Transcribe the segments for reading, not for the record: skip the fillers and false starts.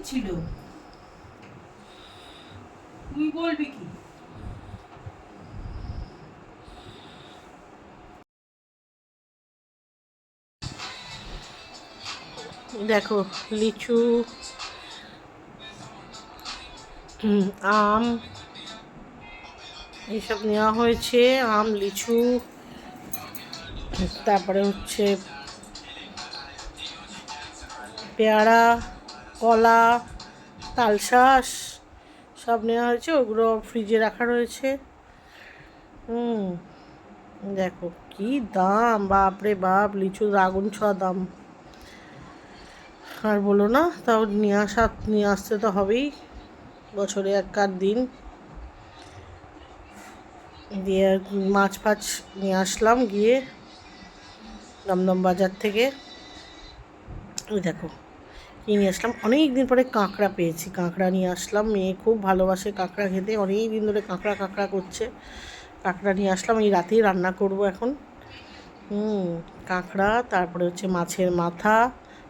ছিল, তুই বলবি কি? দেখো লিচু, আম এইসব নেওয়া হয়েছে। আম, লিচু, তারপরে হচ্ছে পেয়ারা, কলা, তালশাঁস সব নেওয়া হয়েছে। ওগুলো ফ্রিজে রাখা রয়েছে। দেখো কি দাম, বাপরে বাপ, লিচুর আগুন ছোঁয়া দাম। আর বলো না, তাও নিয়ে আসতে তো হবেই, বছরে একবার দিন। দিয়ে মাছ ফাছ নিয়ে আসলাম গিয়ে দমদম বাজার থেকে। ওই দেখো কি নিয়ে আসলাম, অনেক দিন পরে কাঁকড়া পেয়েছি, কাঁকড়া নিয়ে আসলাম। মেয়ে খুব ভালোবাসে কাঁকড়া খেতে, অনেক দিন ধরে কাঁকড়া কাঁকড়া করছে। কাঁকড়া নিয়ে আসলাম, এই রাতেই রান্না করব এখন। কাঁকড়া, তারপরে হচ্ছে মাছের মাথা,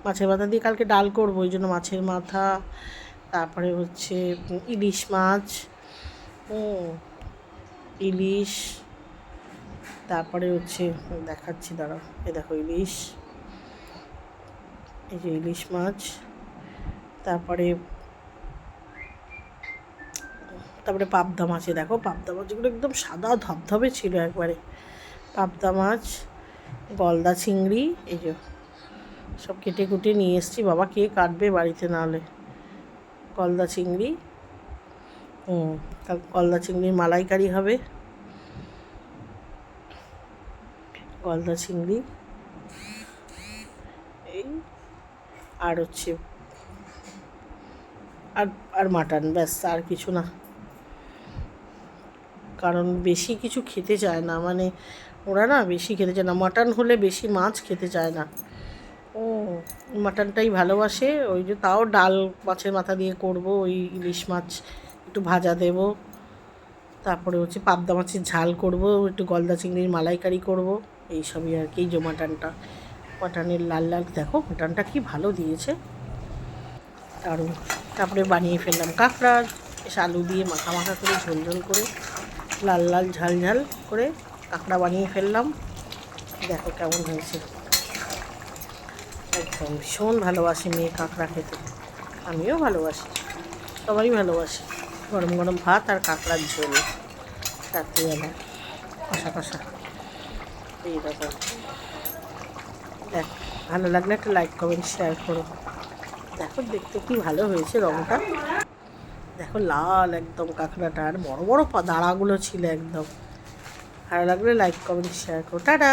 মাছের মাথা দিয়ে কালকে ডাল করবো, ওই জন্য মাছের মাথা। তারপরে হচ্ছে ইলিশ মাছ, ইলিশ, তারপরে হচ্ছে দেখাচ্ছি দাঁড়াও, এই দেখো ইলিশ, এই যে ইলিশ মাছ। তারপরে তারপরে পাবদা মাছে, দেখো পাবদা মাছগুলো একদম সাদা ধবধবে ছিল একবারে। পাবদা মাছ, গলদা চিংড়ি, এই যে সব কেটে কুটে নিয়ে এসেছি। বাবা কে কাটবে বাড়িতে, না হলে। গলদা চিংড়ি, গলদা চিংড়ির মালাইকারি হবে। গলদা চিংড়ি এই, আর হচ্ছে আর আর মাটন, ব্যাস, আর কিছু না। কারণ বেশি কিছু খেতে চায় না, মানে ওরা না বেশি খেতে চায় না, মাটন হলে বেশি মাছ খেতে চায় না। মাটনটাই ভালোবাসে, ওই যে তাও ডাল মাছের মাথা দিয়ে করব, ওই ইলিশ মাছ একটু ভাজা দেব, তারপরে হচ্ছে পাবদা মাছের ঝাল করব, একটু গলদা চিংড়ির মালাইকারি করব, এইসবই আর কি। এই যে মাটনের লাল লাল, দেখো মাটনটা কি ভালো দিয়েছে, দারুণ। তারপরে বানিয়ে ফেললাম কাঁকড়া, বেশ আলু দিয়ে মাখা মাখা করে ঝোল ঝোল করে, লাল লাল ঝাল ঝাল করে কাঁকড়া বানিয়ে ফেললাম। দেখো কেমন হয়েছে, একদম ভীষণ ভালোবাসি মেয়ে কাঁকড়া খেতে, আমিও ভালোবাসি, সবাই ভালোবাসি। গরম গরম ভাত আর কাঁকড়ার ঝোল রাত্রিবেলা, কষা কষা, এই রকম। দেখ, ভালো লাগলে একটা লাইক কমেন্ট শেয়ার করো। দেখো দেখতে কি ভালো হয়েছে রঙটা, দেখো লাল একদম কাঁকড়াটা, আর বড় বড় দাঁড়াগুলো ছিল একদম। ভালো লাগলে লাইক কমেন্ট শেয়ার করো। টাটা।